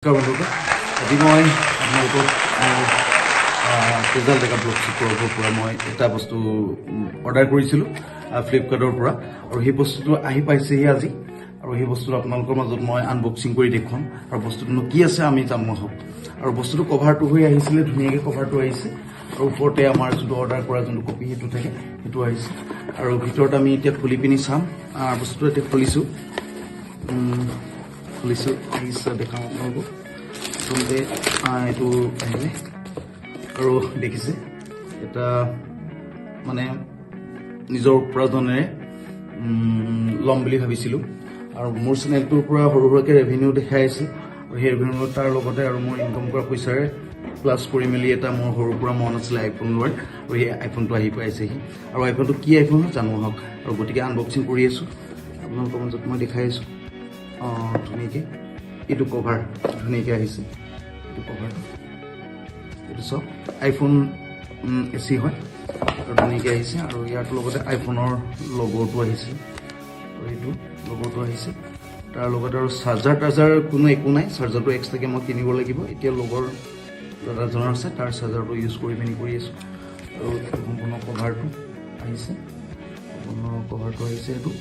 নমস্কাৰ বন্ধুসকল আজি মই আপোনালোকক তেজaldekavlogs পৰা মই এটা বস্তু অৰ্ডাৰ কৰিছিলোঁ ফ্লিপকাৰ্টৰ পৰা আৰু সেই বস্তুটো আহি পাইছেহি আজি আৰু সেই বস্তুটো আপোনালোকৰ মাজত মই আনবক্সিং কৰি দেখুৱাম আৰু বস্তুটোনো কি আছে আমি জানো হওক আৰু বস্তুটো কভাৰটো হৈ আহিছিলে ধুনীয়াকৈ কভাৰটো আহিছে আৰু ওপৰতে আমাৰ যোনটো অৰ্ডাৰ কৰা যোনটো কপি সেইটো থাকে সেইটো আহিছে আৰু ভিতৰত আমি এতিয়া খুলি পিনি চাম বস্তুটো এতিয়া খুলিছোঁ আহিছে দেখাম আপোনালোকক প্ৰথমতে এইটো আহিলে আৰু দেখিছে এটা মানে নিজৰ উপাৰ্জনেৰে ল'ম বুলি ভাবিছিলোঁ আৰু মোৰ চেনেলটোৰ পৰা সৰু সৰুকৈ ৰেভিনিউ দেখাই আছে আৰু সেই ৰেভিনিউ তাৰ লগতে আৰু মোৰ ইনকাম কৰা পইচাৰে প্লাছ কৰি মেলি এটা মোৰ সৰুৰ পৰা মন আছিলে আইফোন লোৱাৰ আৰু সেই আইফোনটো আহি পাইছেহি আৰু আইফোনটো কি আইফোন জানো আহক আৰু গতিকে আনবক্সিং কৰি আছোঁ আপোনালোকৰ মাজত মই দেখাই আছোঁ ধুনীয়াকৈ এইটো কভাৰ ধুনীয়াকৈ আহিছে এইটো কভাৰটো এইটো চব আইফোন AC হয় আৰু ধুনীয়াকৈ আহিছে আৰু ইয়াৰ লগতে আইফোনৰ লগ'টো আহিছে আৰু এইটো লগ'টো আহিছে তাৰ লগতে আৰু চাৰ্জাৰ কোনো একো নাই চাৰ্জাৰটো এক্সট্ৰাকৈ মই কিনিব লাগিব এতিয়া লগৰ দাদাজনৰ আছে তাৰ চাৰ্জাৰটো ইউজ কৰি পিনি কৰি আছোঁ আৰু সম্পূৰ্ণ কভাৰটো আহিছে এইটো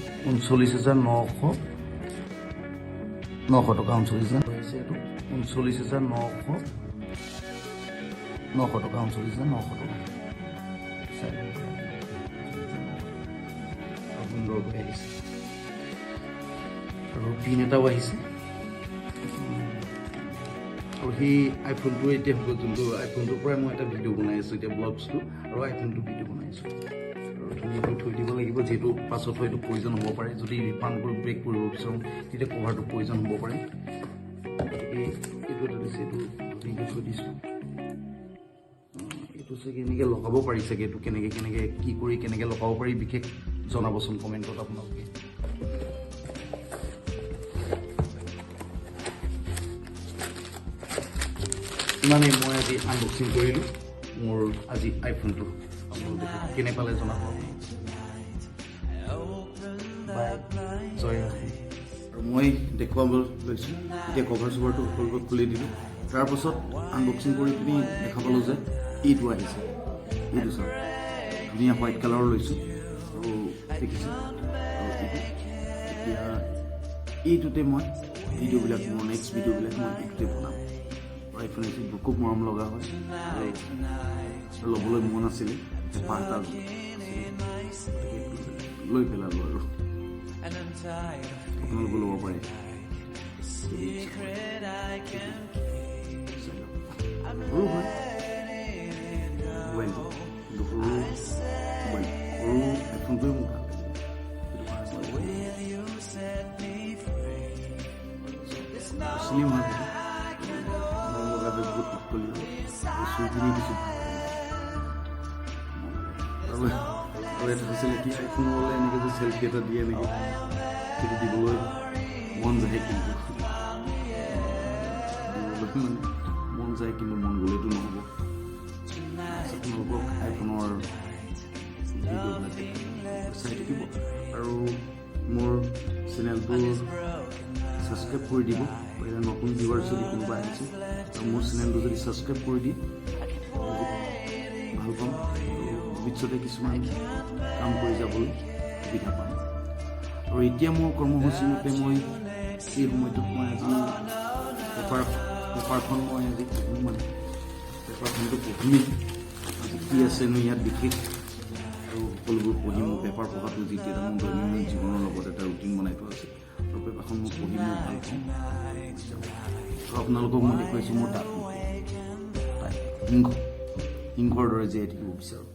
39,900 টকা 39,000 আহিছে এইটো 39,900 টকা 39,900 টকা সুন্দৰকৈ আহিছে আৰু পিন এটাও আহিছে আৰু সেই আইফোনটো এতিয়া যোনটো আইফোনটোৰ পৰাই মই এটা ভিডিঅ' বনাই আছোঁ এতিয়া ব্লগছটো আৰু আইফোনটো ভিডিঅ' বনাইছোঁ আৰু ধুনীয়াকৈ থৈ দিব লাগিব যিহেতু পাছত হয়তো প্ৰয়োজন হ'ব পাৰে যদি ৰিফাণ্ড কৰি ব্ৰেক কৰিব বিচাৰোঁ তেতিয়া কভাৰটো প্ৰয়োজন হ'ব পাৰে এইটো এটা দিছে এইটো ধুনীয়াকৈ থৈ দিছোঁ এইটো চাগে এনেকৈ লগাব পাৰি চাগে এইটো কেনেকৈ কি কৰি কেনেকৈ লগাব পাৰি বিশেষ জনাবচোন কমেণ্টত আপোনালোকে ইমানেই মই আজি আনবক্সিং কৰিলোঁ মোৰ আজি আইফোনটো আপোনালোকে কেনে পালে জনাব জয় আৰু মই দেখুৱাব লৈছোঁ এতিয়া কভাৰ চভাৰটো সকলোকে খুলি দিলোঁ তাৰপাছত আনবক্সিং কৰি পিনি দেখা পালোঁ যে এইটো আহিছে এইটো চাওক ধুনীয়া হোৱাইট কালাৰৰ লৈছোঁ আৰু দেখিছোঁ আৰু এতিয়া এইটোতে মই ভিডিঅ'বিলাক মোৰ নেক্সট ভিডিঅ'বিলাক মই এইটোতে বনাম আইফোন খুব মৰম লগা হয় ল'বলৈ মন আছিলে হেঁপাহ এটা লৈ পেলালোঁ আৰু আপোনালোকে ল'ব পাৰে সৰু হয় মোবাইলটো কিন্তু সৰু আইফোনটোৱে মোক ভাল চিলিম হয় বহুত পাতলি চুইখিনি কিছু আৰু এটা হৈছিলে কি আইফোন ল'লে এনেকৈ যে চেল্ফি এটা দিয়ে নেকি সেইটো দিবলৈ মন যায় কিন্তু মন যায় কিন্তু মন গ'লেতো নহ'ব আপোনালোকক আইফোনৰ ভিডিঅ'বিলাক চাই থাকিব আৰু মোৰ চেনেলটো ছাবস্ক্ৰাইব কৰি দিব নতুন ভিউৱাৰ যদি কোনোবা আহিছে আৰু মোৰ চেনেলটো যদি ছাবস্ক্ৰাইব কৰি দিয়ে ভাল পাম ভৱিষ্যতে কিছুমান কাম কৰি যাবলৈ সুবিধা পাম আৰু এতিয়া মোৰ কৰ্মসূচী মতে মই এই সময়টোত মই আজি পেপাৰখন মই আজি পঢ়োঁ মানে পেপাৰখনটো পঢ়িমেই আজি কি আছেনো ইয়াত বিশেষ আৰু সকলোবোৰ পঢ়ি মোৰ পেপাৰ পঢ়াটো যিটো এটা মোৰ দৈনন্দিন জীৱনৰ লগত এটা ৰুটিন বনাই থোৱা আছে আৰু পেপাৰখন মই পঢ়ি মই ভাল পাওঁ আৰু আপোনালোকক মই দেখুৱাইছোঁ মোৰ তাত সিংহৰ দৰে জীয়াই থাকিব বিচাৰোঁ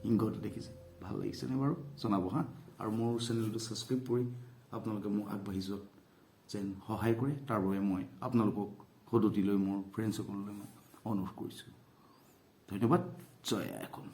সিংহটো দেখিছে ভাল লাগিছেনে বাৰু জনাব হা আৰু মোৰ চেনেলটো ছাবস্ক্ৰাইব কৰি আপোনালোকে মোক আগবাঢ়ি যোৱাত যেন সহায় কৰে তাৰ বাবে মই আপোনালোকক সদতি লৈ মোৰ ফ্ৰেণ্ডসকললৈ মই অনুৰোধ কৰিছোঁ ধন্যবাদ জয় আইফোন